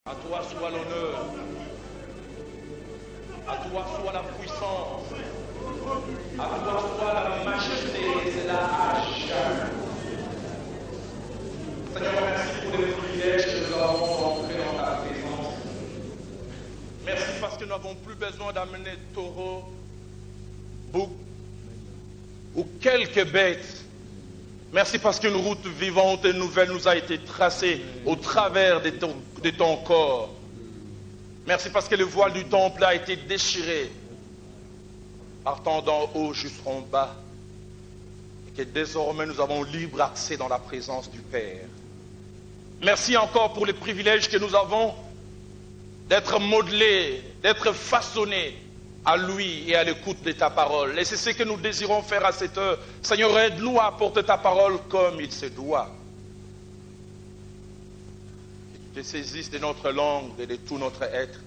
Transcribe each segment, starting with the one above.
À toi soit l'honneur. À toi soit la puissance. À toi soit la majesté et la hache. Seigneur, merci pour les privilèges que nous avons rencontrés dans ta présence. Merci parce que nous n'avons plus besoin d'amener taureau, bouc ou quelques bêtes. Merci parce qu'une route vivante et nouvelle nous a été tracée au travers de ton corps. Merci parce que le voile du temple a été déchiré, partant d'en haut jusqu'en bas. Et que désormais nous avons libre accès dans la présence du Père. Merci encore pour les privilèges que nous avons d'être modelés, d'être façonnés à lui et à l'écoute de ta parole. Et c'est ce que nous désirons faire à cette heure. Seigneur, aide-nous à apporter ta parole comme il se doit. Que tu te saisisses de notre langue et de tout notre être.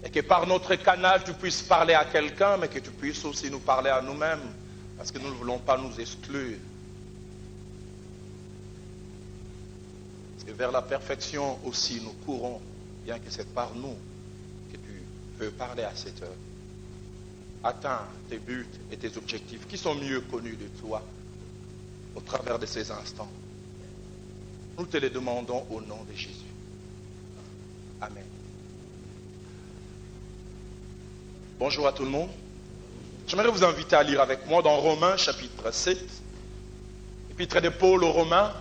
Et que par notre canal, tu puisses parler à quelqu'un, mais que tu puisses aussi nous parler à nous-mêmes. Parce que nous ne voulons pas nous exclure. Parce que vers la perfection aussi, nous courons, bien que c'est par nous que tu veux parler à cette heure. Atteins tes buts et tes objectifs qui sont mieux connus de toi au travers de ces instants. Nous te les demandons au nom de Jésus. Amen. Bonjour à tout le monde. J'aimerais vous inviter à lire avec moi dans Romains chapitre 7, épître de Paul aux Romains,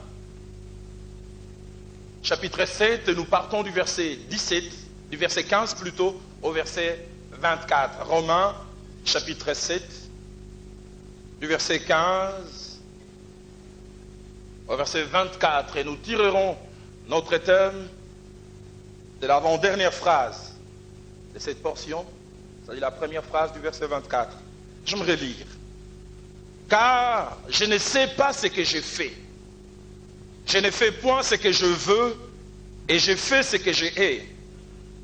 chapitre 7, nous partons du verset 17, du verset 15 plutôt, au verset 24. Romains chapitre 7, du verset 15 au verset 24. Et nous tirerons notre thème de l'avant-dernière phrase de cette portion, c'est-à-dire la première phrase du verset 24. J'aimerais lire. Car je ne sais pas ce que je fais. Je ne fais point ce que je veux, et je fais ce que je hais.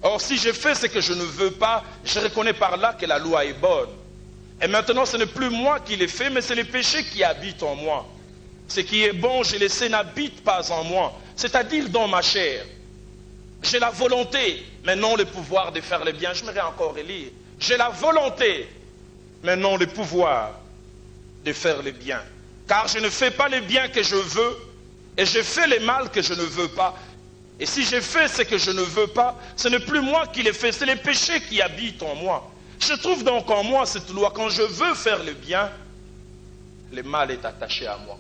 Or, si je fais ce que je ne veux pas, je reconnais par là que la loi est bonne. Et maintenant, ce n'est plus moi qui l'ai fait, mais c'est le péché qui habite en moi. Ce qui est bon, je le sais, n'habite pas en moi, c'est-à-dire dans ma chair. J'ai la volonté, mais non le pouvoir de faire le bien. J'aimerais encore relire. J'ai la volonté, mais non le pouvoir de faire le bien. Car je ne fais pas le bien que je veux, et je fais le mal que je ne veux pas. Et si je fais ce que je ne veux pas, ce n'est plus moi qui le fais, c'est le péché qui habite en moi. Je trouve donc en moi cette loi. Quand je veux faire le bien, le mal est attaché à moi.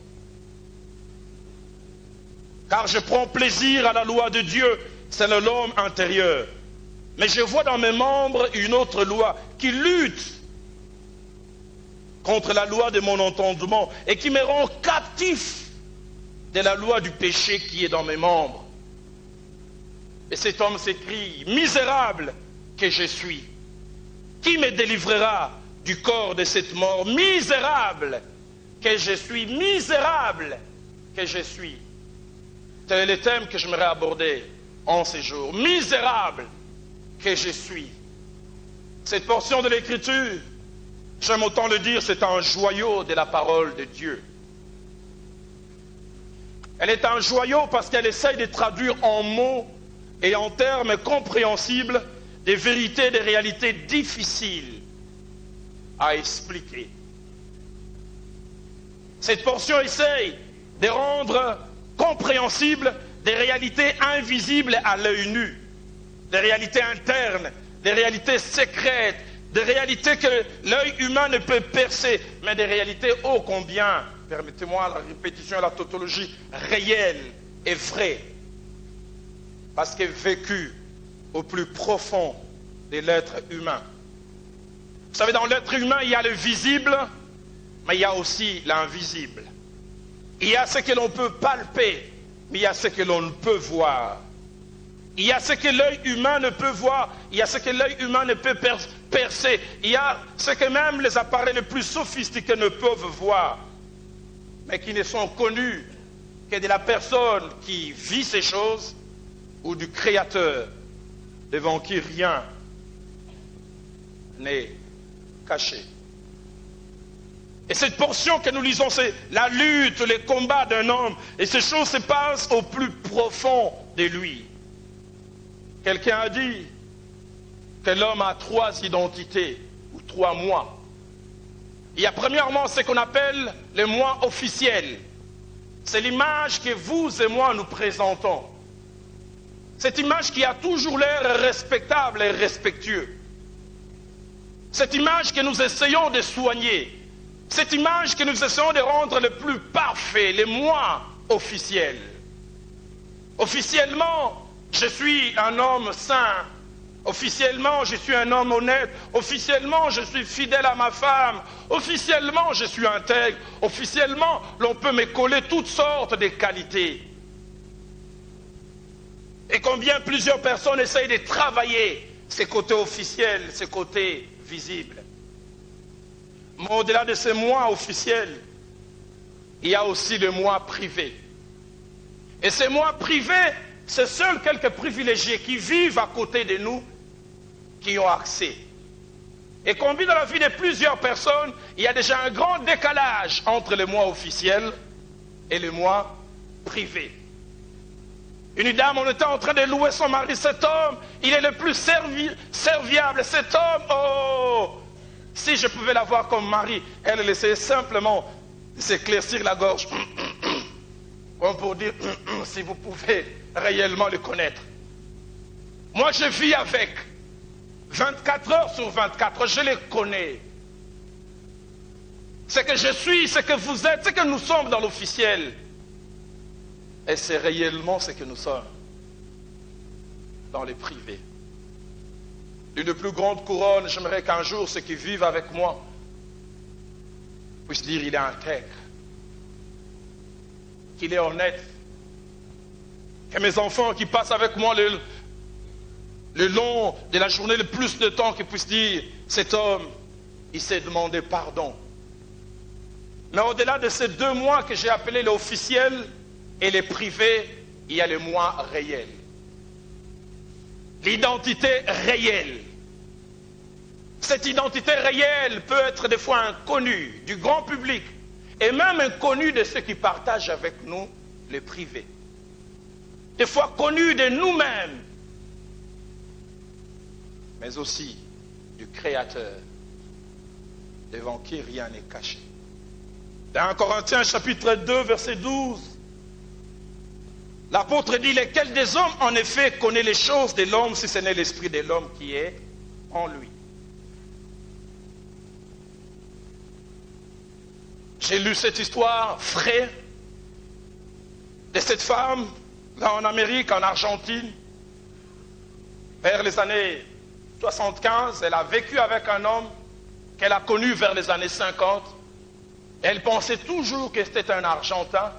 Car je prends plaisir à la loi de Dieu, c'est l'homme intérieur. Mais je vois dans mes membres une autre loi qui lutte contre la loi de mon entendement et qui me rend captif de la loi du péché qui est dans mes membres. Et cet homme s'écrie, misérable que je suis, qui me délivrera du corps de cette mort? Misérable que je suis, misérable que je suis. Tel est le thème que j'aimerais aborder en ces jours. Misérable que je suis. Cette portion de l'Écriture, j'aime autant le dire, c'est un joyau de la parole de Dieu. Elle est un joyau parce qu'elle essaye de traduire en mots et en termes compréhensibles des vérités, des réalités difficiles à expliquer. Cette portion essaye de rendre compréhensibles des réalités invisibles à l'œil nu, des réalités internes, des réalités secrètes, des réalités que l'œil humain ne peut percer, mais des réalités ô combien, permettez-moi la répétition et la tautologie, réelles et vraies, parce qu'elles vécues au plus profond de l'être humain. Vous savez, dans l'être humain, il y a le visible, mais il y a aussi l'invisible. Il y a ce que l'on peut palper, mais il y a ce que l'on ne peut voir. Il y a ce que l'œil humain ne peut voir, il y a ce que l'œil humain ne peut percer, il y a ce que même les appareils les plus sophistiqués ne peuvent voir, mais qui ne sont connus que de la personne qui vit ces choses ou du Créateur, devant qui rien n'est caché. Et cette portion que nous lisons, c'est la lutte, les combats d'un homme. Et ces choses se passent au plus profond de lui. Quelqu'un a dit que l'homme a 3 identités, ou 3 moi. Il y a premièrement ce qu'on appelle le moi officiel. C'est l'image que vous et moi nous présentons. Cette image qui a toujours l'air respectable et respectueux. Cette image que nous essayons de soigner. Cette image que nous essayons de rendre le plus parfait, le moi officiel. Officiellement, je suis un homme saint. Officiellement, je suis un homme honnête. Officiellement, je suis fidèle à ma femme. Officiellement, je suis intègre. Officiellement, l'on peut me coller toutes sortes de qualités. Et combien plusieurs personnes essayent de travailler ces côtés officiels, ces côtés visibles. Mais au-delà de ces moi officiels, il y a aussi le moi privé. Et ces moi privés, c'est seuls quelques privilégiés qui vivent à côté de nous qui ont accès. Et qu'on vit dans la vie de plusieurs personnes, il y a déjà un grand décalage entre le moi officiel et le moi privé. Une dame, on était en train de louer son mari. Cet homme, il est le plus serviable. Cet homme, oh, si je pouvais l'avoir comme mari, elle essayait simplement de s'éclaircir la gorge. Comme pour dire, si vous pouvez réellement le connaître. Moi, je vis avec 24 heures sur 24, je les connais. Ce que je suis, ce que vous êtes, ce que nous sommes dans l'officiel. Et c'est réellement ce que nous sommes dans les privés. L'une plus grande couronne, j'aimerais qu'un jour ceux qui vivent avec moi puissent dire il est intègre, qu'il est honnête, que mes enfants qui passent avec moi le long de la journée, le plus de temps, qu'ils puissent dire cet homme, il s'est demandé pardon. Mais au-delà de ces 2 mois que j'ai appelés l'officiel et les privés, il y a le moi réel. L'identité réelle. Cette identité réelle peut être des fois inconnue du grand public et même inconnue de ceux qui partagent avec nous les privés. Des fois connue de nous-mêmes, mais aussi du Créateur, devant qui rien n'est caché. Dans 1 Corinthiens chapitre 2, verset 12, l'apôtre dit, lequel des hommes en effet connaît les choses de l'homme si ce n'est l'esprit de l'homme qui est en lui. J'ai lu cette histoire vraie de cette femme là en Amérique, en Argentine, vers les années 75. Elle a vécu avec un homme qu'elle a connu vers les années 50. Elle pensait toujours que c'était un Argentin,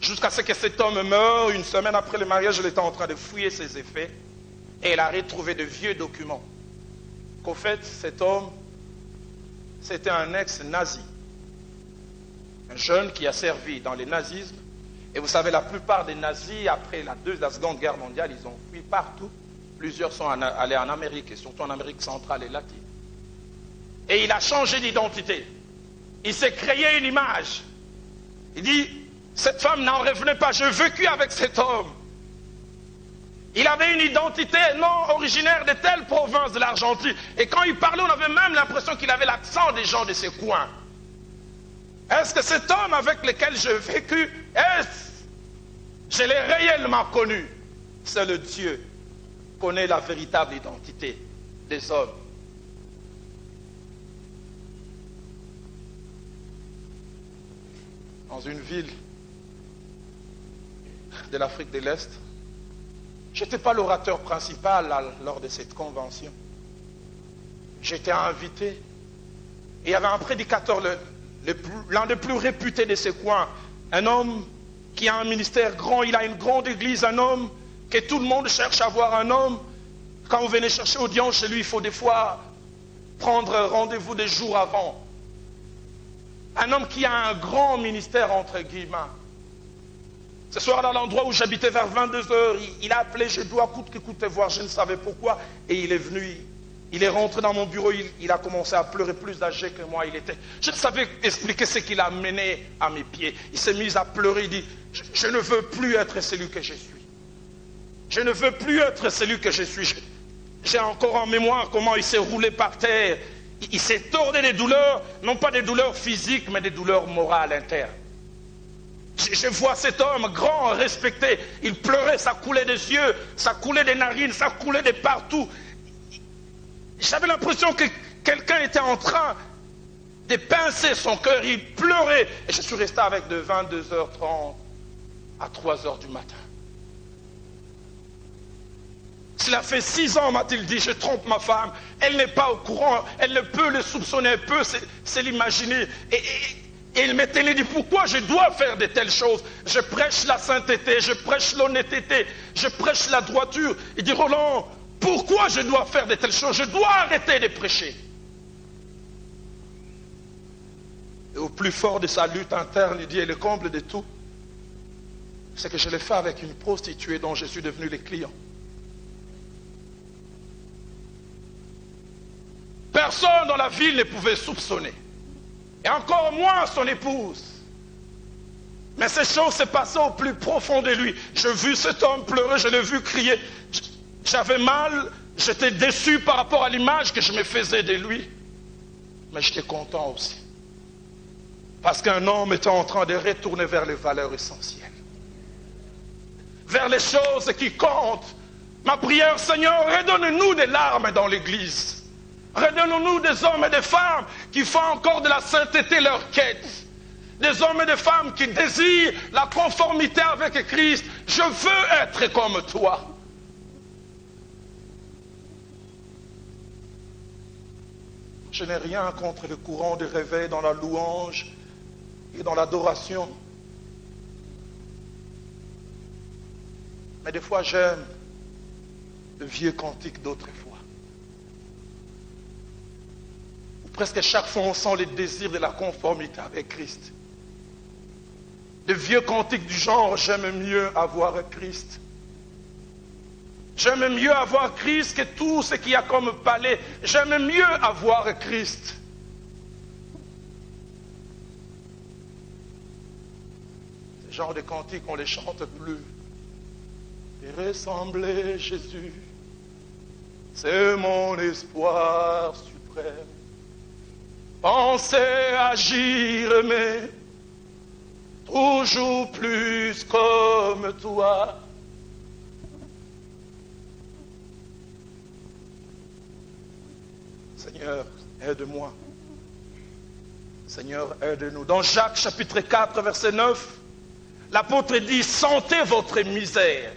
jusqu'à ce que cet homme meure. Une semaine après le mariage, elle était en train de fouiller ses effets et elle a retrouvé de vieux documents. Qu'au fait, cet homme, c'était un ex-nazi. Un jeune qui a servi dans le nazisme. Et vous savez, la plupart des nazis, après la Seconde Guerre mondiale, ils ont fui partout. Plusieurs sont allés en Amérique, et surtout en Amérique centrale et latine. Et il a changé d'identité. Il s'est créé une image. Il dit, cette femme n'en revenait pas, j'ai vécu avec cet homme. Il avait une identité non originaire de telle province de l'Argentine. Et quand il parlait, on avait même l'impression qu'il avait l'accent des gens de ces coins. Est-ce que cet homme avec lequel j'ai vécu, je l'ai réellement connu? C'est le Dieu qui connaît la véritable identité des hommes. Dans une ville de l'Afrique de l'Est, je n'étais pas l'orateur principal lors de cette convention. J'étais invité et il y avait un prédicateur, l'un des plus réputés de ces coins, un homme qui a un ministère grand, il a une grande église, un homme que tout le monde cherche à voir, un homme, quand vous venez chercher audience chez lui, il faut des fois prendre rendez-vous des jours avant. Un homme qui a un grand ministère entre guillemets. Ce soir, dans l'endroit où j'habitais vers 22h, il a appelé, je dois coûte que coûte te voir, je ne savais pourquoi, et il est venu. Il est rentré dans mon bureau, il a commencé à pleurer, plus âgé que moi il était. Je ne savais expliquer ce qui l'a mené à mes pieds. Il s'est mis à pleurer, il dit, je ne veux plus être celui que je suis. Je ne veux plus être celui que je suis. J'ai encore en mémoire comment il s'est roulé par terre. Il s'est tordu des douleurs, non pas des douleurs physiques, mais des douleurs morales internes. Je vois cet homme grand, respecté. Il pleurait, ça coulait des yeux, ça coulait des narines, ça coulait de partout. J'avais l'impression que quelqu'un était en train de pincer son cœur. Il pleurait. Et je suis resté avec de 22h30 à 3h du matin. Cela fait 6 ans, m'a-t-il dit, je trompe ma femme. Elle n'est pas au courant, elle ne peut le soupçonner, elle peut se l'imaginer. Et il m'était dit, pourquoi je dois faire de telles choses? Je prêche la sainteté, je prêche l'honnêteté, je prêche la droiture. Il dit, Roland, pourquoi je dois faire de telles choses? Je dois arrêter de prêcher. Et au plus fort de sa lutte interne, il dit, et le comble de tout, c'est que je l'ai fait avec une prostituée dont je suis devenu le client. Personne dans la ville ne pouvait soupçonner. Et encore moins son épouse. Mais ces choses se passaient au plus profond de lui. J'ai vu cet homme pleurer, je l'ai vu crier. J'avais mal, j'étais déçu par rapport à l'image que je me faisais de lui. Mais j'étais content aussi. Parce qu'un homme était en train de retourner vers les valeurs essentielles. Vers les choses qui comptent. Ma prière, Seigneur, redonne-nous des larmes dans l'église. Redonnons-nous des hommes et des femmes qui font encore de la sainteté leur quête. Des hommes et des femmes qui désirent la conformité avec Christ. Je veux être comme toi. Je n'ai rien contre le courant de réveil dans la louange et dans l'adoration. Mais des fois j'aime le vieux cantique d'autrefois. Presque chaque fois, on sent le désir de la conformité avec Christ. De vieux cantiques du genre, j'aime mieux avoir Christ. J'aime mieux avoir Christ que tout ce qu'il y a comme palais. J'aime mieux avoir Christ. Ce genre de cantiques, on ne les chante plus. Et ressembler Jésus, c'est mon espoir suprême. Penser, agir, mais toujours plus comme toi. Seigneur, aide-moi. Seigneur, aide-nous. Dans Jacques chapitre 4, verset 9, l'apôtre dit, sentez votre misère.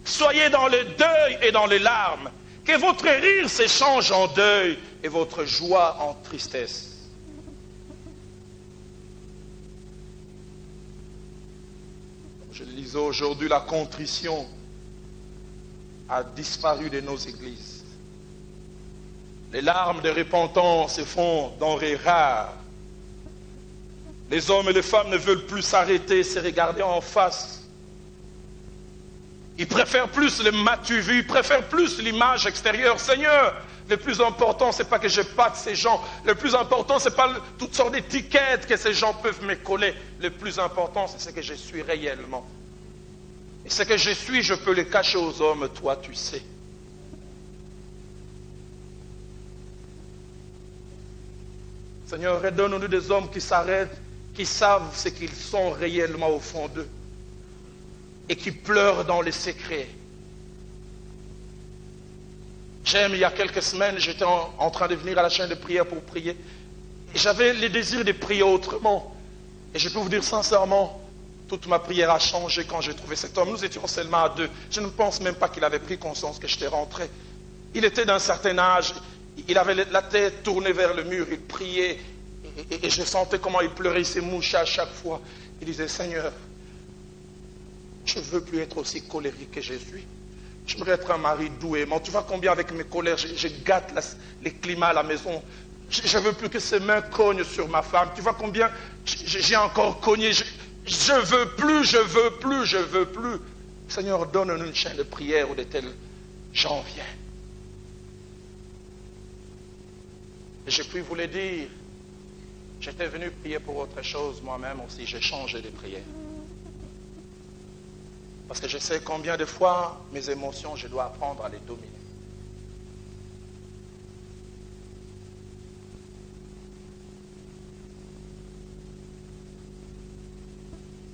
Soyez dans le deuil et dans les larmes. Que votre rire s'échange en deuil et votre joie en tristesse. Je le disais aujourd'hui, la contrition a disparu de nos églises. Les larmes de repentance se font denrées rares. Les hommes et les femmes ne veulent plus s'arrêter, se regarder en face. Ils préfèrent plus le matu-vu, ils préfèrent plus l'image extérieure. Seigneur, le plus important, ce n'est pas que je pâte ces gens. Le plus important, ce n'est pas toutes sortes d'étiquettes que ces gens peuvent me coller. Le plus important, c'est ce que je suis réellement. Et ce que je suis, je peux le cacher aux hommes, toi tu sais. Seigneur, redonne-nous des hommes qui s'arrêtent, qui savent ce qu'ils sont réellement au fond d'eux. Et qui pleurent dans les secrets. Il y a quelques semaines, j'étais en train de venir à la chaîne de prière pour prier. Et j'avais le désir de prier autrement. Et je peux vous dire sincèrement, toute ma prière a changé quand j'ai trouvé cet homme. Nous étions seulement à deux. Je ne pense même pas qu'il avait pris conscience que j'étais rentré. Il était d'un certain âge. Il avait la tête tournée vers le mur. Il priait. Et je sentais comment il pleurait. Il s'est mouché à chaque fois. Il disait, Seigneur, je ne veux plus être aussi colérique que je suis. J'aimerais être un mari doux et aimant. Tu vois combien avec mes colères, je gâte les climats à la maison. Je ne veux plus que ses mains cognent sur ma femme. Tu vois combien j'ai encore cogné. Je veux plus, je veux plus, je veux plus. Seigneur, donne-nous une chaîne de prière où de tels gens viennent. Et je puis vous le dire, j'étais venu prier pour autre chose moi-même aussi. J'ai changé de prière. Parce que je sais combien de fois mes émotions, je dois apprendre à les dominer.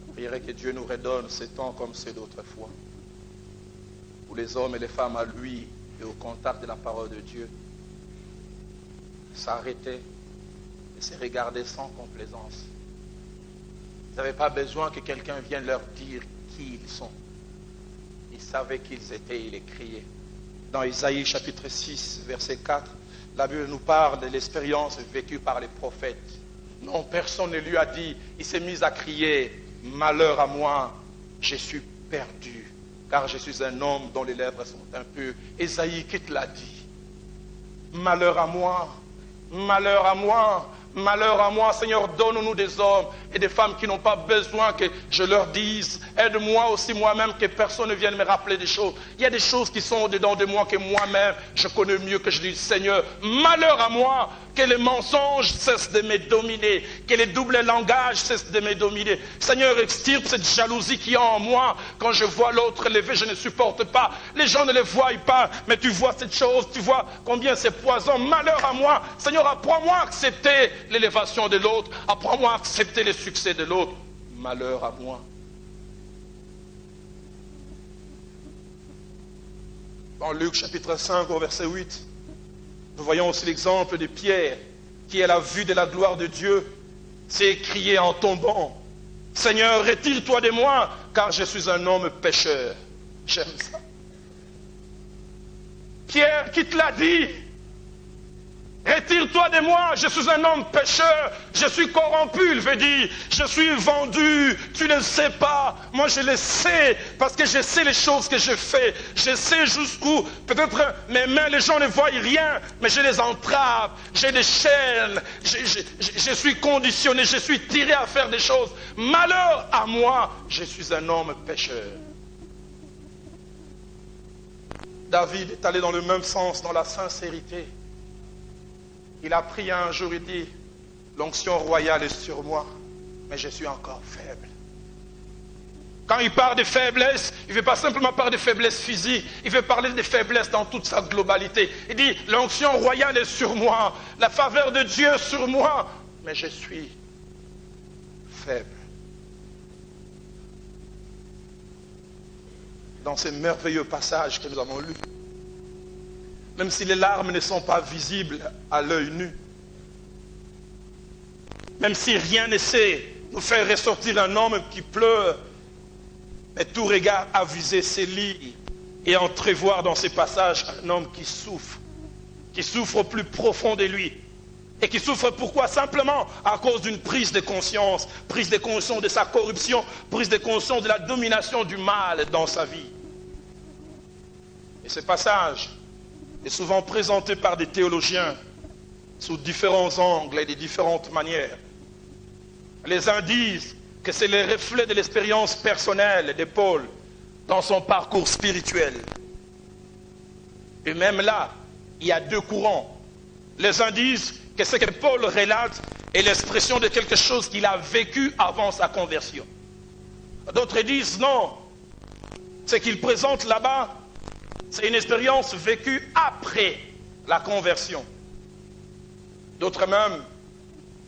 Je prierai que Dieu nous redonne ces temps comme ceux d'autrefois, où les hommes et les femmes à lui et au contact de la parole de Dieu s'arrêtaient et se regardaient sans complaisance. Ils n'avaient pas besoin que quelqu'un vienne leur dire qui ils sont. Ils savaient qui ils étaient, ils les criaient. Dans Isaïe chapitre 6, verset 4, la Bible nous parle de l'expérience vécue par les prophètes. Non, personne ne lui a dit, il s'est mis à crier, malheur à moi, je suis perdu, car je suis un homme dont les lèvres sont impures. Isaïe, qui te l'a dit? Malheur à moi, malheur à moi. Malheur à moi, Seigneur, donne-nous des hommes et des femmes qui n'ont pas besoin que je leur dise. Aide-moi aussi moi-même, que personne ne vienne me rappeler des choses. Il y a des choses qui sont au-dedans de moi que moi-même, je connais mieux, que je dis, Seigneur, malheur à moi, que les mensonges cessent de me dominer, que les doubles langages cessent de me dominer. Seigneur, extirpe cette jalousie qui est en moi. Quand je vois l'autre lever, je ne supporte pas. Les gens ne le voient pas, mais tu vois cette chose, tu vois combien c'est poison. Malheur à moi. Seigneur, apprends-moi à accepter l'élévation de l'autre. Apprends-moi à accepter le succès de l'autre. Malheur à moi. Dans Luc chapitre 5 au verset 8, nous voyons aussi l'exemple de Pierre qui, à la vue de la gloire de Dieu, s'est écrié en tombant, Seigneur, retire-toi de moi, car je suis un homme pécheur. J'aime ça. Pierre, qui te l'a dit? Retire-toi de moi, je suis un homme pécheur, je suis corrompu, il veut dire, je suis vendu, tu ne le sais pas, moi je le sais, parce que je sais les choses que je fais, je sais jusqu'où, peut-être mes mains, les gens ne voient rien, mais je les entrave, j'ai des chaînes, je suis conditionné, je suis tiré à faire des choses, malheur à moi, je suis un homme pécheur. David est allé dans le même sens, dans la sincérité. Il a prié un jour, il dit, l'onction royale est sur moi, mais je suis encore faible. Quand il parle de faiblesse, il ne veut pas simplement parler de faiblesse physique, il veut parler de faiblesse dans toute sa globalité. Il dit, l'onction royale est sur moi, la faveur de Dieu est sur moi, mais je suis faible. Dans ces merveilleux passages que nous avons lus, même si les larmes ne sont pas visibles à l'œil nu, même si rien ne sait nous faire ressortir un homme qui pleure, mais tout regard avisé s'élit et entrevoir dans ces passages un homme qui souffre au plus profond de lui. Et qui souffre pourquoi? Simplement à cause d'une prise de conscience de sa corruption, prise de conscience de la domination du mal dans sa vie. Et ce passage est souvent présenté par des théologiens sous différents angles et de différentes manières. Les uns disent que c'est le reflet de l'expérience personnelle de Paul dans son parcours spirituel. Et même là, il y a deux courants. Les uns disent que ce que Paul relate est l'expression de quelque chose qu'il a vécu avant sa conversion. D'autres disent non, ce qu'il présente là-bas, c'est une expérience vécue après la conversion. D'autres même,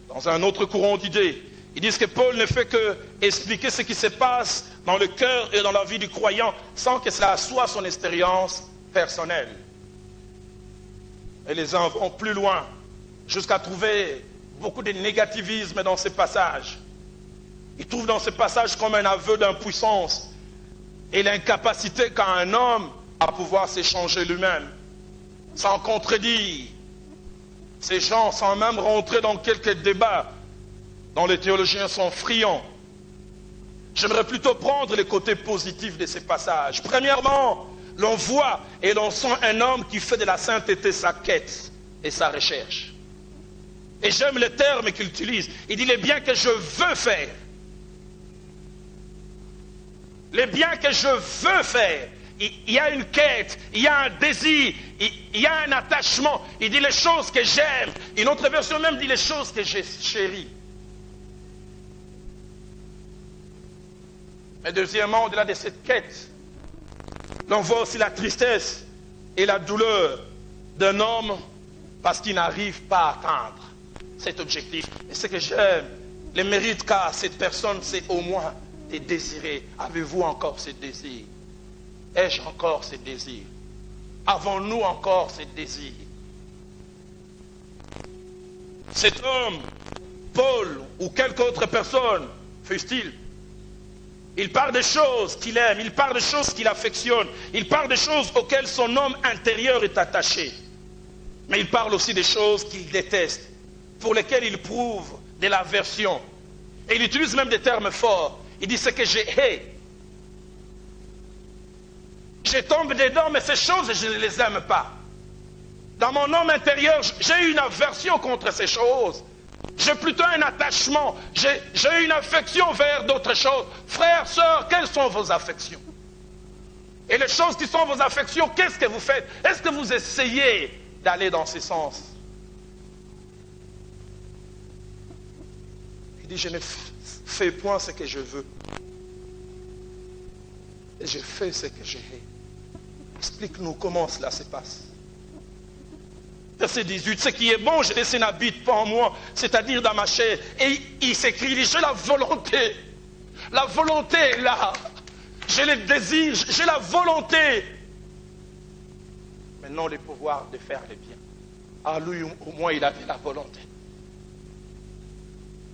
dans un autre courant d'idées, ils disent que Paul ne fait que expliquer ce qui se passe dans le cœur et dans la vie du croyant sans que cela soit son expérience personnelle. Et les uns vont plus loin, jusqu'à trouver beaucoup de négativisme dans ces passages. Ils trouvent dans ces passages comme un aveu d'impuissance et l'incapacité qu'a un homme à pouvoir s'échanger lui-même, sans contredire. Ces gens, sans même rentrer dans quelques débats dont les théologiens sont friands. J'aimerais plutôt prendre les côtés positifs de ces passages. Premièrement, l'on voit et l'on sent un homme qui fait de la sainteté sa quête et sa recherche. Et j'aime le terme qu'il utilise. Il dit les biens que je veux faire. Les biens que je veux faire. Il y a une quête, il y a un désir, il y a un attachement. Il dit les choses que j'aime. Une autre version même dit les choses que j'ai chéries. Mais deuxièmement, au-delà de cette quête, l'on voit aussi la tristesse et la douleur d'un homme parce qu'il n'arrive pas à atteindre cet objectif. Et ce que j'aime, le mérite qu'a cette personne, c'est au moins de désirer. Avez-vous encore ce désir? Ai-je encore ce désir? Avons-nous encore ce désir? Cet homme, Paul ou quelque autre personne, fût-il, il parle des choses qu'il aime, il parle des choses qu'il affectionne, il parle des choses auxquelles son homme intérieur est attaché. Mais il parle aussi des choses qu'il déteste, pour lesquelles il prouve de l'aversion. Et il utilise même des termes forts. Il dit ce que je hais. Je tombe dedans, mais ces choses, je ne les aime pas. Dans mon homme intérieur, j'ai une aversion contre ces choses. J'ai plutôt un attachement. J'ai une affection vers d'autres choses. Frères, sœurs, quelles sont vos affections? Et les choses qui sont vos affections, qu'est-ce que vous faites? Est-ce que vous essayez d'aller dans ce sens? Il dit, je ne fais point ce que je veux. Et je fais ce que je hais. Explique-nous comment cela se passe. Verset 18, ce qui est bon, je laisse n'habite pas en moi, c'est-à-dire dans ma chair. Et il s'écrit, j'ai la volonté. La volonté est là. J'ai le désir, j'ai la volonté. Mais non le pouvoir de faire le bien. Ah, lui, au moins, il avait la volonté.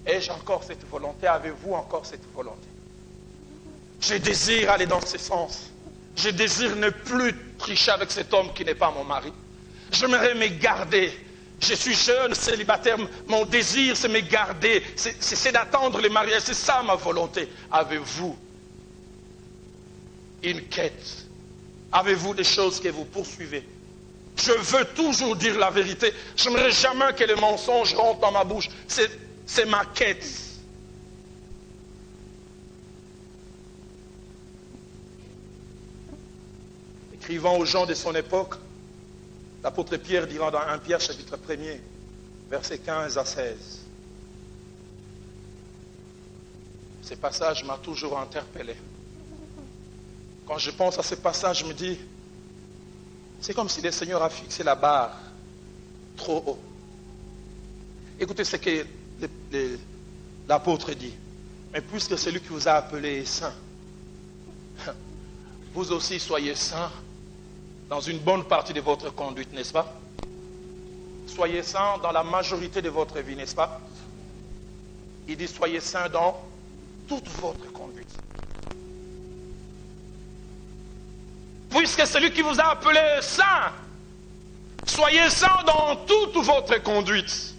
Ai-je encore cette volonté? Avez-vous encore cette volonté? Je désire aller dans ce sens. Je désire ne plus tricher avec cet homme qui n'est pas mon mari. J'aimerais me garder. Je suis jeune, célibataire. Mon désir, c'est me garder. C'est d'attendre le mariage. C'est ça ma volonté. Avez-vous une quête? Avez-vous des choses que vous poursuivez? Je veux toujours dire la vérité. Je n'aimerais jamais que le mensonge rentre dans ma bouche. C'est ma quête. Écrivant aux gens de son époque, l'apôtre Pierre dira dans 1 Pierre chapitre 1er, versets 15 à 16. Ce passage m'a toujours interpellé. Quand je pense à ce passage, je me dis, c'est comme si le Seigneur a fixé la barre trop haut. Écoutez ce que l'apôtre dit. Mais puisque celui qui vous a appelé est saint, vous aussi soyez saints dans une bonne partie de votre conduite, n'est-ce pas? Soyez saints dans la majorité de votre vie, n'est-ce pas? Il dit soyez saints dans toute votre conduite. Puisque celui qui vous a appelé est saint, soyez saints dans toute votre conduite.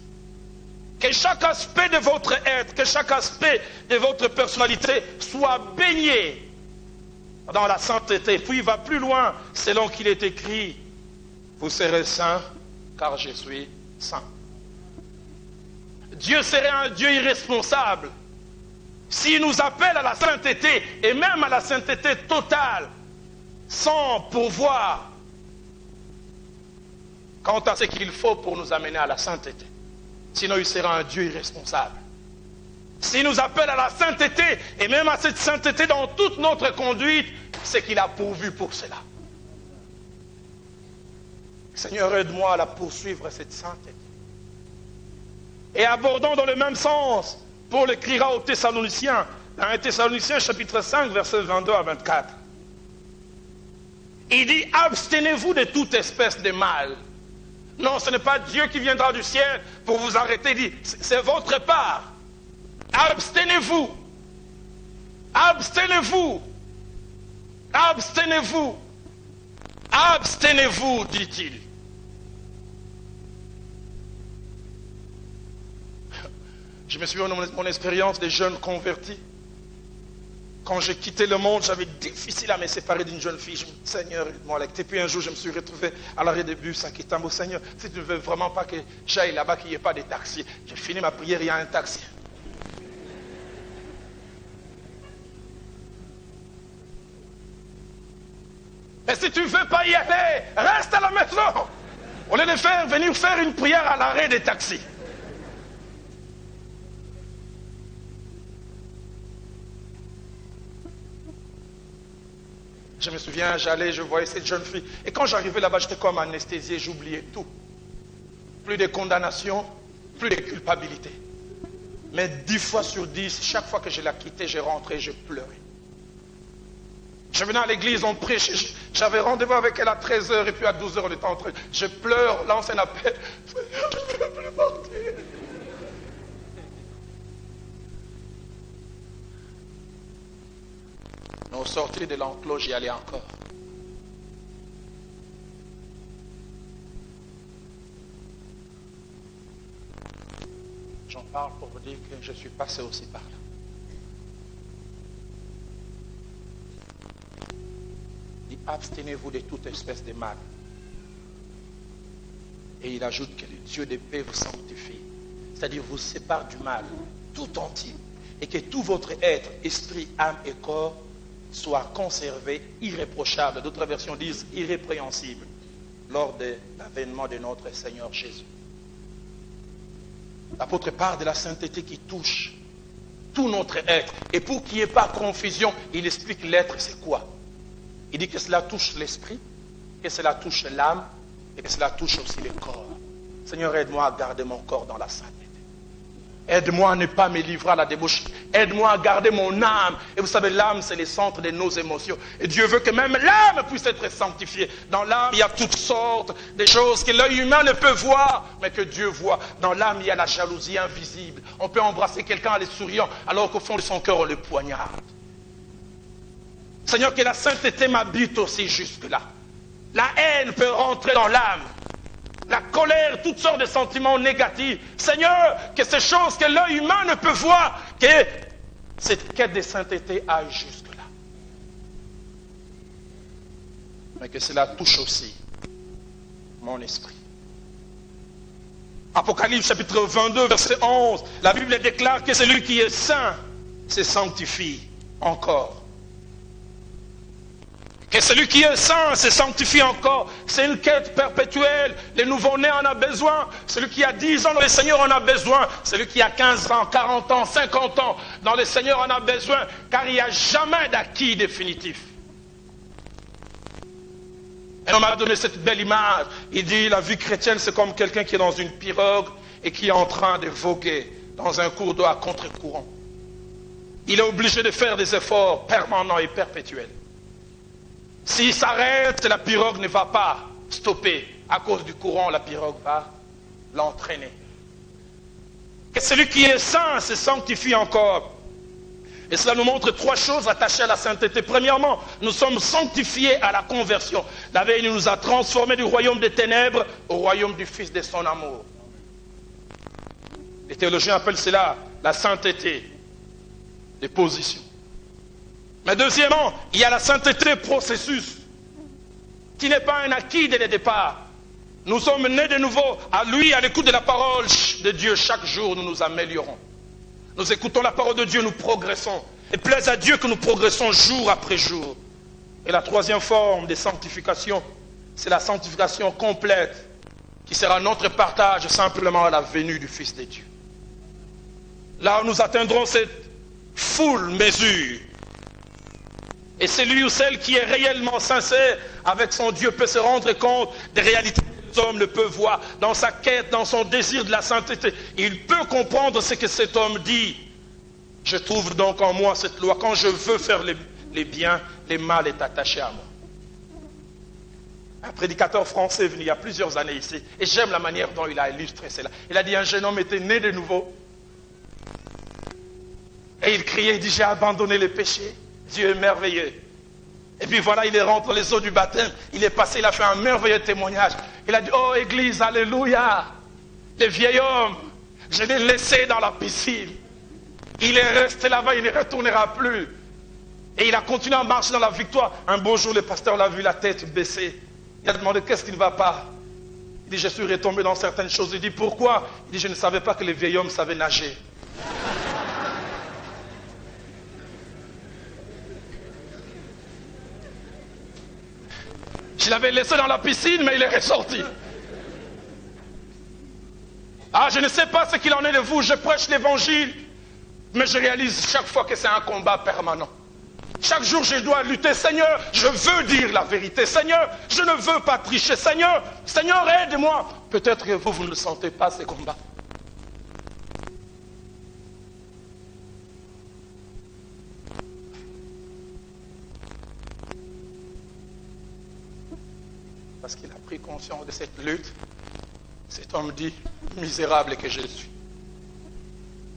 Que chaque aspect de votre être, que chaque aspect de votre personnalité soit baigné dans la sainteté. Puis il va plus loin, selon qu'il est écrit, vous serez saints, car je suis saint. Dieu serait un Dieu irresponsable s'il nous appelle à la sainteté, et même à la sainteté totale, sans pourvoir quant à ce qu'il faut pour nous amener à la sainteté. Sinon, il sera un Dieu irresponsable. S'il nous appelle à la sainteté, et même à cette sainteté dans toute notre conduite, c'est qu'il a pourvu pour cela. Seigneur, aide-moi à la poursuivre, cette sainteté. Et abordons dans le même sens, Paul écrira aux Thessaloniciens, dans 1 Thessaloniciens chapitre 5, versets 22 à 24. Il dit, abstenez-vous de toute espèce de mal. Non, ce n'est pas Dieu qui viendra du ciel pour vous arrêter. Il dit, c'est votre part. Abstenez-vous. Abstenez-vous. Abstenez-vous. Abstenez-vous, dit-il. Je me souviens de mon expérience des jeunes convertis. Quand j'ai quitté le monde, j'avais difficile à me séparer d'une jeune fille. Je me dis, Seigneur, aide-moi. Et puis un jour, je me suis retrouvé à l'arrêt de bus à Kitambo. Seigneur, si tu ne veux vraiment pas que j'aille là-bas, qu'il n'y ait pas de taxi. J'ai fini ma prière, il y a un taxi. Et si tu ne veux pas y aller, reste à la maison. Au lieu de venir faire une prière à l'arrêt des taxis. Je me souviens, j'allais, je voyais cette jeune fille. Et quand j'arrivais là-bas, j'étais comme anesthésié, j'oubliais tout. Plus de condamnation, plus de culpabilité. Mais 10 fois sur 10, chaque fois que je la quittais, je rentrais, je pleurais. Je venais à l'église, on prêchait, j'avais rendez-vous avec elle à 13h et puis à 12h on était en train. Je pleure, lance un appel. Seigneur, je ne peux plus partir. Mais au sortir de l'enclos, j'y allais encore. J'en parle pour vous dire que je suis passé aussi par là. Dit, abstenez-vous de toute espèce de mal. Et il ajoute que le Dieu de paix vous sanctifie. C'est-à-dire vous sépare du mal tout entier. Et que tout votre être, esprit, âme et corps soit conservé irréprochable. D'autres versions disent irrépréhensible lors de l'avènement de notre Seigneur Jésus. L'apôtre parle de la sainteté qui touche tout notre être. Et pour qu'il n'y ait pas confusion, il explique l'être c'est quoi. Il dit que cela touche l'esprit, que cela touche l'âme et que cela touche aussi le corps. Seigneur, aide-moi à garder mon corps dans la sainteté. Aide-moi à ne pas me livrer à la débauche. Aide-moi à garder mon âme. Et vous savez, l'âme, c'est le centre de nos émotions. Et Dieu veut que même l'âme puisse être sanctifiée. Dans l'âme, il y a toutes sortes de choses que l'œil humain ne peut voir, mais que Dieu voit. Dans l'âme, il y a la jalousie invisible. On peut embrasser quelqu'un en le souriant, alors qu'au fond de son cœur, on le poignarde. Seigneur, que la sainteté m'habite aussi jusque-là. La haine peut rentrer dans l'âme. La colère, toutes sortes de sentiments négatifs. Seigneur, que ces choses que l'œil humain ne peut voir, que cette quête de sainteté aille jusque-là. Mais que cela touche aussi mon esprit. Apocalypse chapitre 22, verset 11. La Bible déclare que celui qui est saint se sanctifie encore. Que celui qui est saint se sanctifie encore. C'est une quête perpétuelle. Les nouveau-nés en a besoin. Celui qui a 10 ans dans le Seigneur en a besoin. Celui qui a 15 ans, 40 ans, 50 ans dans le Seigneur en a besoin. Car il n'y a jamais d'acquis définitif. Et on m'a donné cette belle image. Il dit la vie chrétienne c'est comme quelqu'un qui est dans une pirogue et qui est en train de voguer dans un cours d'eau à contre-courant. Il est obligé de faire des efforts permanents et perpétuels. S'il s'arrête, la pirogue ne va pas stopper. À cause du courant, la pirogue va l'entraîner. Et celui qui est saint se sanctifie encore. Et cela nous montre 3 choses attachées à la sainteté. Premièrement, nous sommes sanctifiés à la conversion. La veille, il nous a transformés du royaume des ténèbres au royaume du Fils de son amour. Les théologiens appellent cela la sainteté des positions. Mais deuxièmement, il y a la sainteté processus, qui n'est pas un acquis dès le départ. Nous sommes nés de nouveau à lui, à l'écoute de la parole de Dieu. Chaque jour, nous nous améliorons. Nous écoutons la parole de Dieu, nous progressons. Et plaise à Dieu que nous progressons jour après jour. Et la troisième forme de sanctification, c'est la sanctification complète, qui sera notre partage simplement à la venue du Fils de Dieu. Là où nous atteindrons cette full mesure. Et celui ou celle qui est réellement sincère avec son Dieu peut se rendre compte des réalités que les hommes ne peuvent voir. Dans sa quête, dans son désir de la sainteté, il peut comprendre ce que cet homme dit. Je trouve donc en moi cette loi. Quand je veux faire les biens, le mal est attaché à moi. Un prédicateur français est venu il y a plusieurs années ici. Et j'aime la manière dont il a illustré cela. Il a dit un jeune homme était né de nouveau. Et il criait, il dit j'ai abandonné les péchés. Dieu est merveilleux. Et puis voilà, il est rentré dans les eaux du baptême. Il est passé, il a fait un merveilleux témoignage. Il a dit, oh Église, alléluia. Le vieil homme, je l'ai laissé dans la piscine. Il est resté là-bas, il ne retournera plus. Et il a continué à marcher dans la victoire. Un beau jour, le pasteur l'a vu la tête baissée. Il a demandé, qu'est-ce qui ne va pas? Il dit, je suis retombé dans certaines choses. Il dit, pourquoi? Il dit, je ne savais pas que le vieil homme savait nager. Je l'avais laissé dans la piscine, mais il est ressorti. Ah, je ne sais pas ce qu'il en est de vous. Je prêche l'évangile, mais je réalise chaque fois que c'est un combat permanent. Chaque jour, je dois lutter. Seigneur, je veux dire la vérité. Seigneur, je ne veux pas tricher. Seigneur, Seigneur, aide-moi. Peut-être que vous ne sentez pas ces combats. Parce qu'il a pris conscience de cette lutte, cet homme dit, misérable que je suis.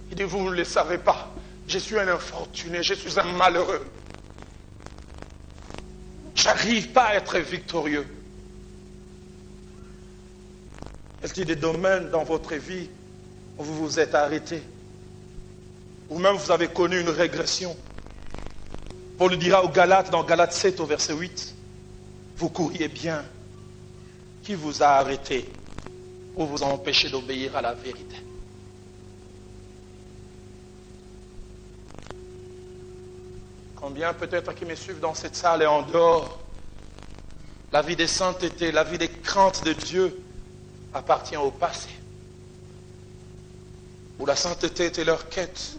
Il dit, vous ne le savez pas, je suis un infortuné, je suis un malheureux. J'arrive pas à être victorieux. Est-ce qu'il y a des domaines dans votre vie où vous vous êtes arrêté, ou même vous avez connu une régression? Paul dira aux Galates, dans Galates 7 au verset 8, vous couriez bien. Qui vous a arrêté pour vous empêcher d'obéir à la vérité? Combien peut-être qui me suivent dans cette salle et en dehors, la vie de sainteté, la vie des craintes de Dieu appartient au passé, où la sainteté était leur quête.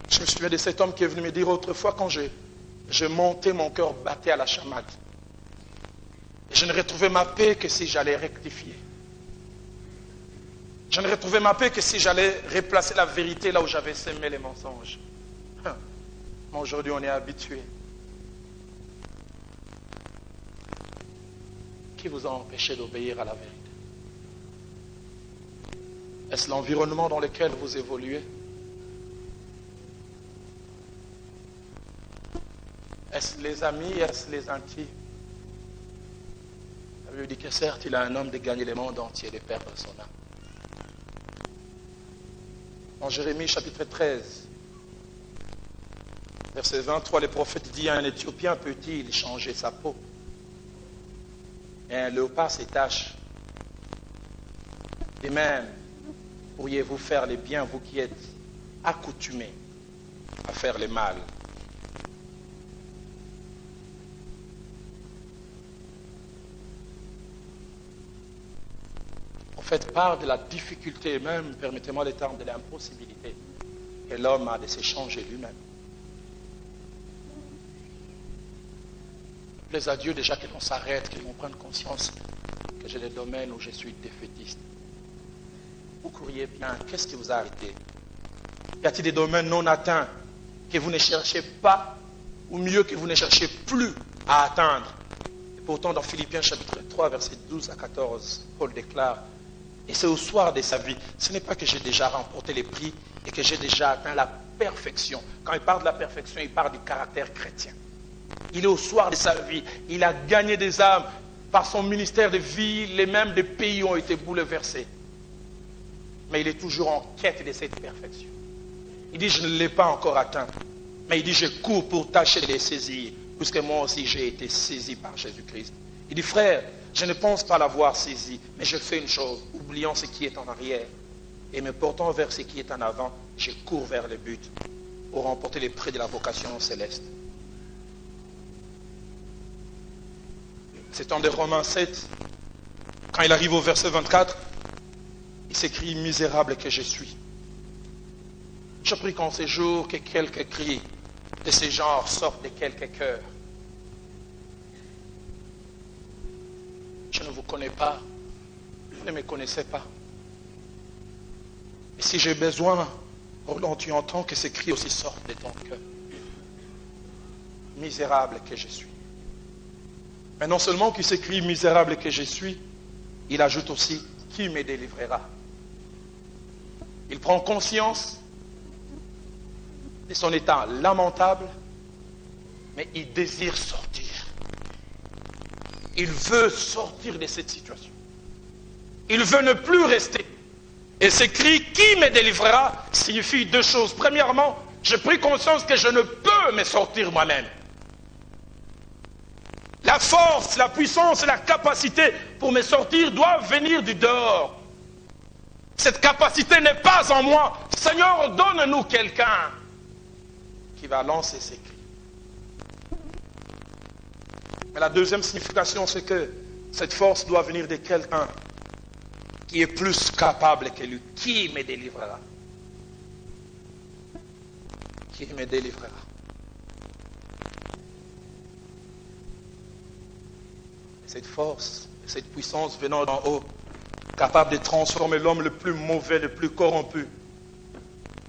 Je me souviens de cet homme qui est venu me dire autrefois, quand je montais, mon cœur battait à la chamade. Et je ne retrouvais ma paix que si j'allais rectifier. Je ne retrouvais ma paix que si j'allais replacer la vérité là où j'avais sémé les mensonges. Mais aujourd'hui, on est habitué. Qui vous a empêché d'obéir à la vérité? Est-ce l'environnement dans lequel vous évoluez? Est-ce les amis? Est-ce les intimes? La Bible dit que certes, il a un homme de gagner le monde entier et de perdre son âme. En Jérémie chapitre 13, verset 23, le prophète dit, un Éthiopien peut-il changer sa peau? Et un léopard ses taches. Et même, pourriez-vous faire les biens, vous qui êtes accoutumés à faire le mal? Faites part de la difficulté même, permettez-moi le terme, de l'impossibilité que l'homme a de se changer lui-même. Plaise à Dieu déjà que l'on s'arrête, que l'on prenne conscience que j'ai des domaines où je suis défaitiste. Vous courriez bien, qu'est-ce qui vous a arrêté? Y a-t-il des domaines non atteints que vous ne cherchez pas, ou mieux que vous ne cherchez plus à atteindre? Et pourtant dans Philippiens chapitre 3, versets 12 à 14, Paul déclare, et c'est au soir de sa vie, ce n'est pas que j'ai déjà remporté les prix et que j'ai déjà atteint la perfection. Quand il parle de la perfection, il parle du caractère chrétien. Il est au soir de sa vie, il a gagné des âmes. Par son ministère de vie, les mêmes des pays ont été bouleversés. Mais il est toujours en quête de cette perfection. Il dit, je ne l'ai pas encore atteint. Mais il dit, je cours pour tâcher de les saisir, puisque moi aussi j'ai été saisi par Jésus-Christ. Il dit, frère, je ne pense pas l'avoir saisi, mais je fais une chose, oubliant ce qui est en arrière et me portant vers ce qui est en avant, je cours vers le but pour remporter les prix de la vocation céleste. C'est dans Romains 7, quand il arrive au verset 24, il s'écrit, misérable que je suis. Je prie qu'en ces jours que quelques cris de ce genre sortent de quelques cœurs. Je ne vous connais pas, vous ne me connaissez pas. Et si j'ai besoin, Roland, tu entends que ces cris aussi sortent de ton cœur. Misérable que je suis. Mais non seulement qu'il s'écrit misérable que je suis, il ajoute aussi qui me délivrera. Il prend conscience de son état lamentable, mais il désire sortir. Il veut sortir de cette situation. Il veut ne plus rester. Et ce cri « Qui me délivrera » signifie deux choses. Premièrement, j'ai pris conscience que je ne peux me sortir moi-même. La force, la puissance, la capacité pour me sortir doivent venir du dehors. Cette capacité n'est pas en moi. Seigneur, donne-nous quelqu'un qui va lancer ces cris. Mais la deuxième signification, c'est que cette force doit venir de quelqu'un qui est plus capable que lui. Qui me délivrera? Qui me délivrera? cette force, cette puissance venant d'en haut, capable de transformer l'homme le plus mauvais, le plus corrompu,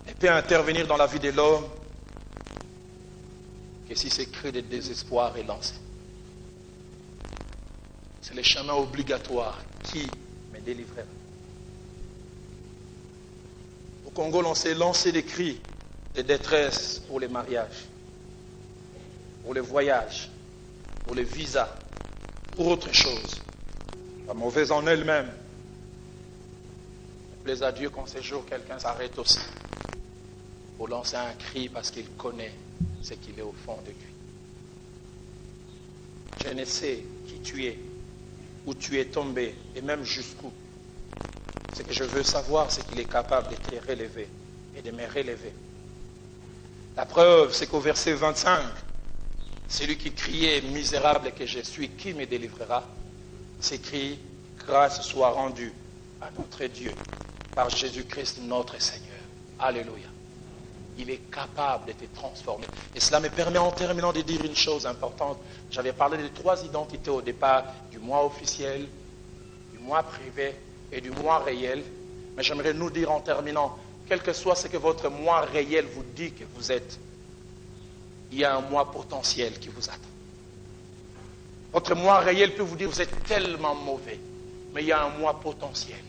et peut intervenir dans la vie de l'homme que si ce cri de désespoir est lancé. C'est le chemin obligatoire qui me délivrera. Au Congo, on s'est lancé des cris de détresse pour les mariages, pour les voyages, pour les visas, pour autre chose. La mauvaise en elle-même. Il plaise à Dieu qu'en ces jours, quelqu'un s'arrête aussi pour lancer un cri parce qu'il connaît ce qu'il est au fond de lui. Je ne sais qui tu es, où tu es tombé, et même jusqu'où. Ce que je veux savoir, c'est qu'il est capable de te relever et de me relever. La preuve, c'est qu'au verset 25, celui qui criait « Misérable que je suis, qui me délivrera ?» s'écrit « Grâce soit rendue à notre Dieu par Jésus-Christ notre Seigneur. » Alléluia. Il est capable de te transformer. Et cela me permet en terminant de dire une chose importante. J'avais parlé de 3 identités au départ, du moi officiel, du moi privé et du moi réel. Mais j'aimerais nous dire en terminant, quel que soit ce que votre moi réel vous dit que vous êtes, il y a un moi potentiel qui vous attend. Votre moi réel peut vous dire que vous êtes tellement mauvais, mais il y a un moi potentiel.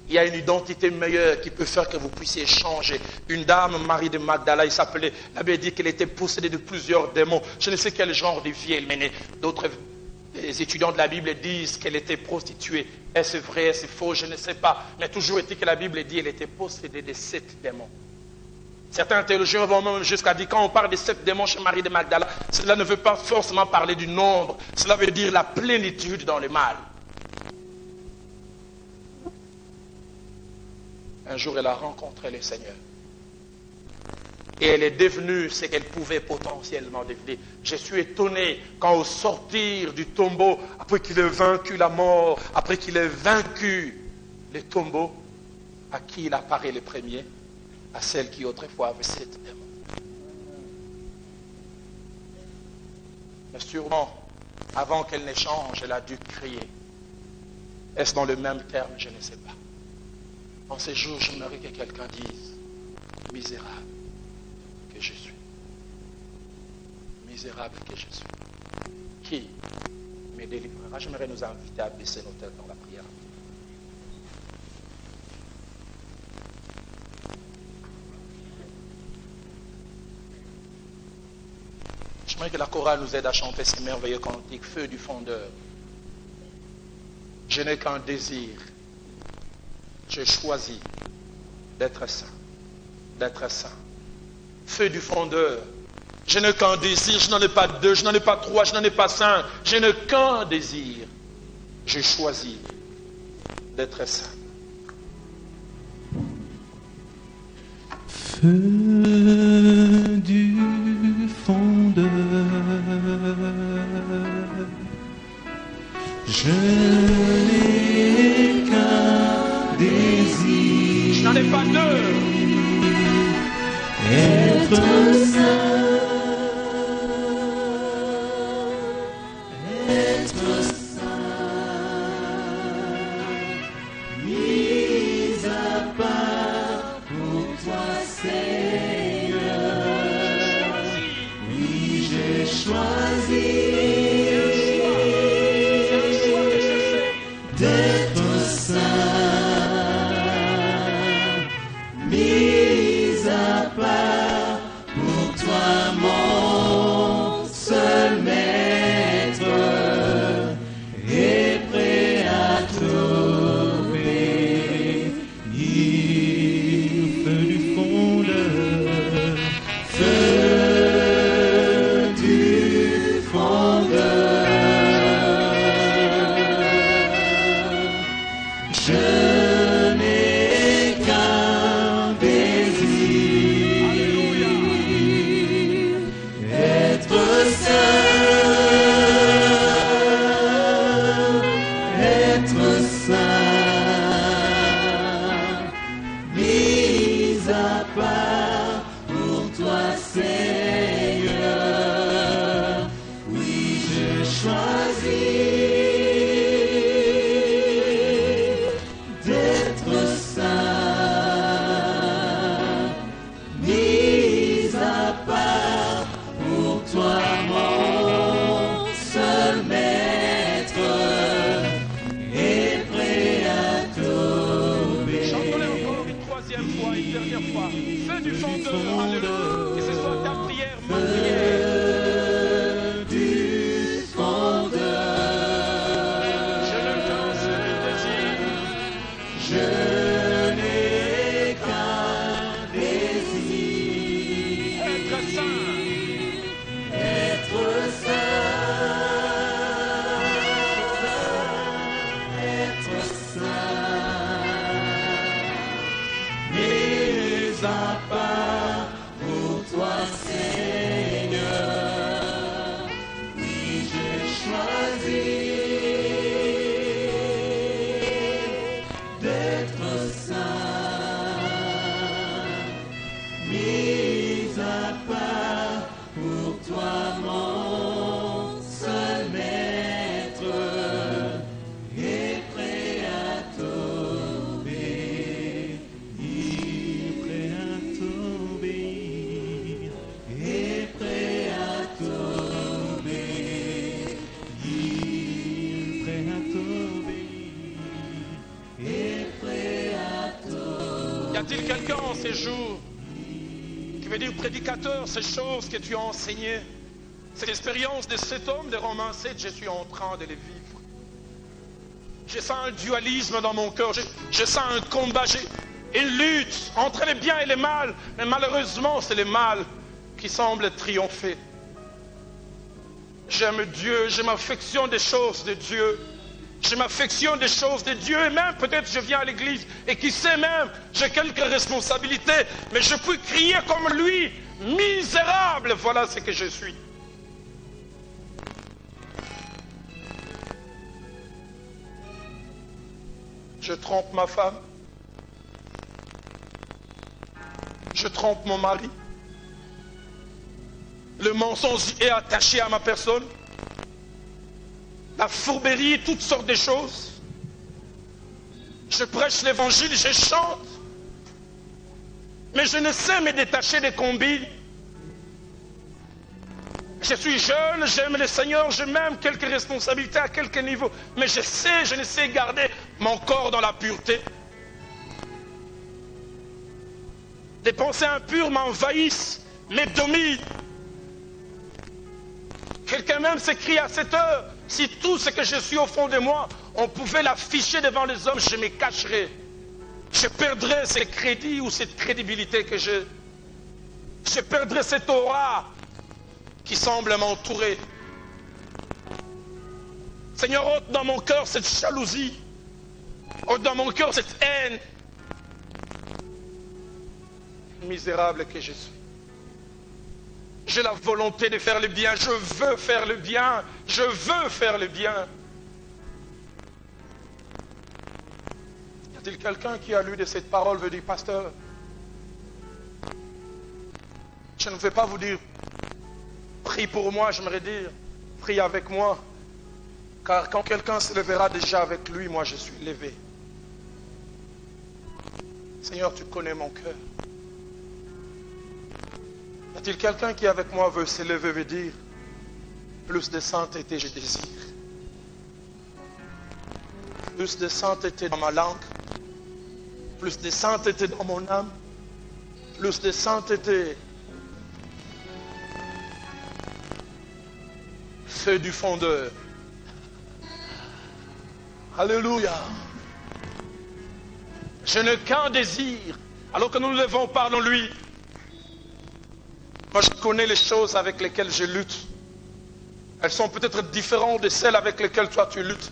Il y a une identité meilleure qui peut faire que vous puissiez changer. Une dame, Marie de Magdala, il s'appelait, la Bible dit qu'elle était possédée de plusieurs démons. Je ne sais quel genre de vie elle menait. D'autres étudiants de la Bible disent qu'elle était prostituée. Est-ce vrai, est-ce faux, je ne sais pas. Mais toujours est-il que la Bible dit qu'elle était possédée de 7 démons. Certains théologiens vont même jusqu'à dire quand on parle de 7 démons chez Marie de Magdala, cela ne veut pas forcément parler du nombre. Cela veut dire la plénitude dans le mal. Un jour, elle a rencontré le Seigneur. Et elle est devenue ce qu'elle pouvait potentiellement devenir. Je suis étonné quand au sortir du tombeau, après qu'il ait vaincu la mort, après qu'il ait vaincu le tombeau, à qui il apparaît le premier? À celle qui autrefois avait 7 démons. Mais sûrement, avant qu'elle ne change, elle a dû crier. Est-ce dans le même terme? Je ne sais pas. En ces jours, j'aimerais que quelqu'un dise, misérable que je suis. Misérable que je suis. Qui me délivrera? J'aimerais nous inviter à baisser nos têtes dans la prière. J'aimerais que la chorale nous aide à chanter ces merveilleux cantiques, feu du fondeur. Je n'ai qu'un désir. J'ai choisi d'être saint. D'être saint. Feu du fondeur. Je n'ai qu'un désir. Je n'en ai pas 2, je n'en ai pas 3, je n'en ai pas 5. Je n'ai qu'un désir. J'ai choisi d'être saint. Feu du fondeur. Je n'ai qu'un désir. Je n'en ai pas 2. Être saint. Être saint. Mis à part pour toi, Seigneur. Oui, j'ai choisi. fondeur, alléluia. Que ce soit ta prière, ma prière. Du fondeur, Je ne canse du désir. je n'ai qu'un désir, Être saint. être saint, être saint, mis à part pour toi, Seigneur. Oui, j'ai choisi d'être saint, mis à part pour toi, mon seul maître, et prêt à t'obéir, prêt à t'obéir, et prêt à t'obéir, prêt à t'obéir, et prêt à t'obéir. Y a-t-il quelqu'un en ces jours qui veut dire, prédicateur, ces choses que tu as enseignées, cette expérience de cet homme de Romains 7, je suis en train de les vivre. Je sens un dualisme dans mon cœur, je sens un combat, une lutte entre le bien et le mal, mais malheureusement c'est le mal qui semble triompher. J'aime Dieu, je m'affectionne des choses de Dieu. Je m'affectionne des choses de Dieu, et même peut-être je viens à l'église, et qui sait même, j'ai quelques responsabilités, mais je peux crier comme lui, misérable, voilà ce que je suis. Je trompe ma femme, je trompe mon mari, le mensonge est attaché à ma personne, la fourberie, toutes sortes de choses. Je prêche l'évangile, je chante, mais je ne sais me détacher des combines. Je suis jeune, j'aime le Seigneur, j'ai même quelques responsabilités à quelques niveaux, mais je ne sais garder mon corps dans la pureté. Des pensées impures m'envahissent, me dominent. Quelqu'un même s'écrie à cette heure, si tout ce que je suis au fond de moi, on pouvait l'afficher devant les hommes, je me cacherais. Je perdrais ce crédit ou cette crédibilité que j'ai. Je perdrais cette aura qui semble m'entourer. Seigneur, ôte dans mon cœur cette jalousie. Ôte dans mon cœur cette haine. Misérable que je suis. J'ai la volonté de faire le bien. Je veux faire le bien. Je veux faire le bien. Y a-t-il quelqu'un qui a lu de cette parole veut dire, pasteur, je ne vais pas vous dire, prie pour moi, j'aimerais dire, prie avec moi. Car quand quelqu'un se lèvera déjà avec lui, moi je suis levé. Seigneur, tu connais mon cœur. Y a-t-il quelqu'un qui avec moi veut se lever, veut dire, plus de sainteté je désire. Plus de sainteté dans ma langue. Plus de sainteté dans mon âme. Plus de sainteté. Feu du fondeur. Alléluia. Je n'ai qu'un désir. Alors que nous nous levons, parlons-lui. Moi, je connais les choses avec lesquelles je lutte. Elles sont peut-être différentes de celles avec lesquelles toi tu luttes.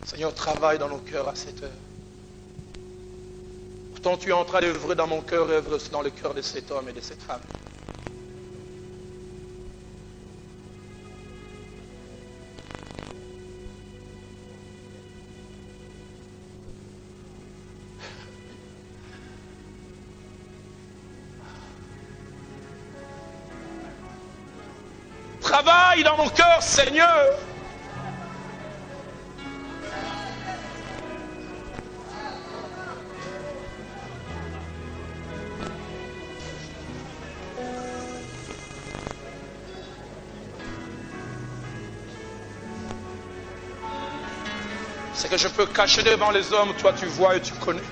Seigneur, travaille dans nos cœurs à cette heure. Pourtant, tu es en train d'œuvrer dans mon cœur, œuvre aussi dans le cœur de cet homme et de cette femme. Travaille dans mon cœur, Seigneur. Ce que je peux cacher devant les hommes, toi tu vois et tu connais.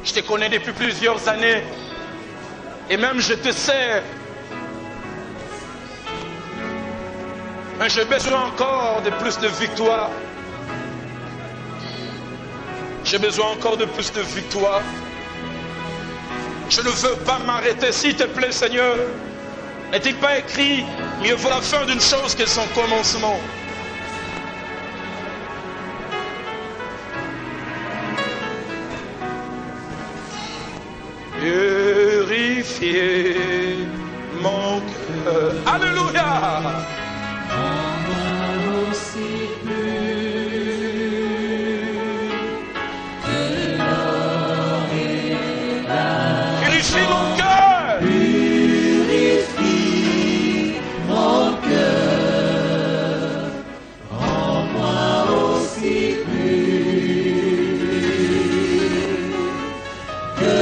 Je te connais depuis plusieurs années. Et même je te sers. Mais j'ai besoin encore de plus de victoire. J'ai besoin encore de plus de victoire. Je ne veux pas m'arrêter, s'il te plaît, Seigneur. N'est-il pas écrit, mieux vaut la fin d'une chose que son commencement? Purifier mon cœur. Alléluia. Purifie mon cœur. Purifie mon cœur, rends-moi aussi pur que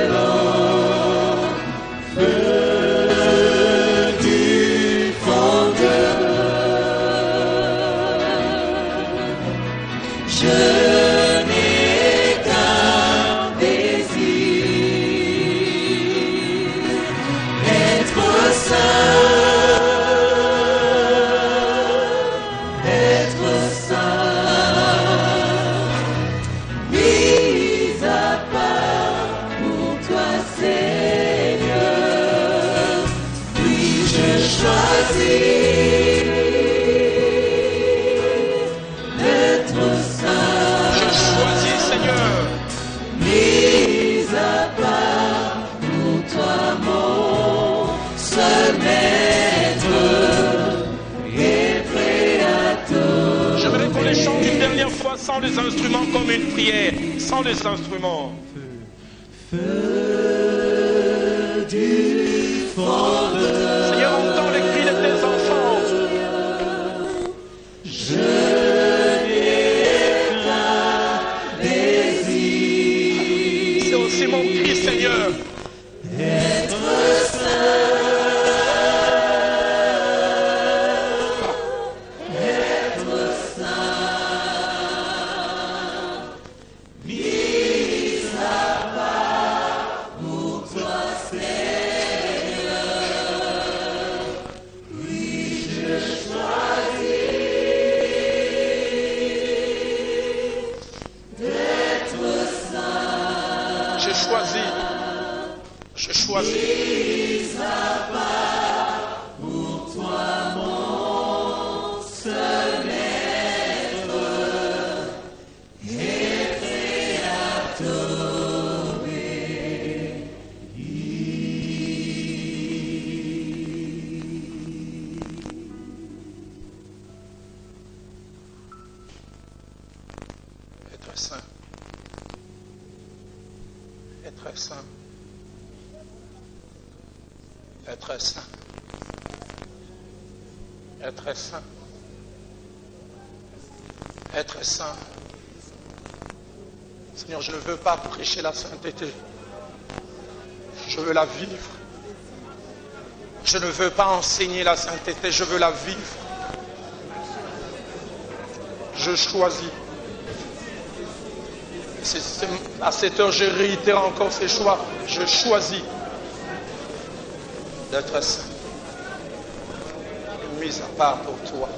l'or, feu du fondeur. Je n'ai qu'un désir, être saint, mis à part pour toi, Seigneur. Oui, je choisis d'être saint. Je choisis, Seigneur. Mis à part pour toi, mon seul maître, et prêt à tout. J'aimerais qu'on les chante une dernière fois sans les instruments comme une prière. Sans les instruments. Feu du fondeur, Seigneur, entends les cris de tes enfants. je n'ai qu'un désir, C'est aussi mon cri, Seigneur. être Je choisis. Je choisis. seul maître, et prêt à Être saint. Être saint. Être saint. Être saint. Être saint. Seigneur, je ne veux pas prêcher la sainteté. Je veux la vivre. Je ne veux pas enseigner la sainteté, je veux la vivre. Je choisis. À cette heure, je réitère encore ces choix. Je choisis d'être saint, mis à part pour toi.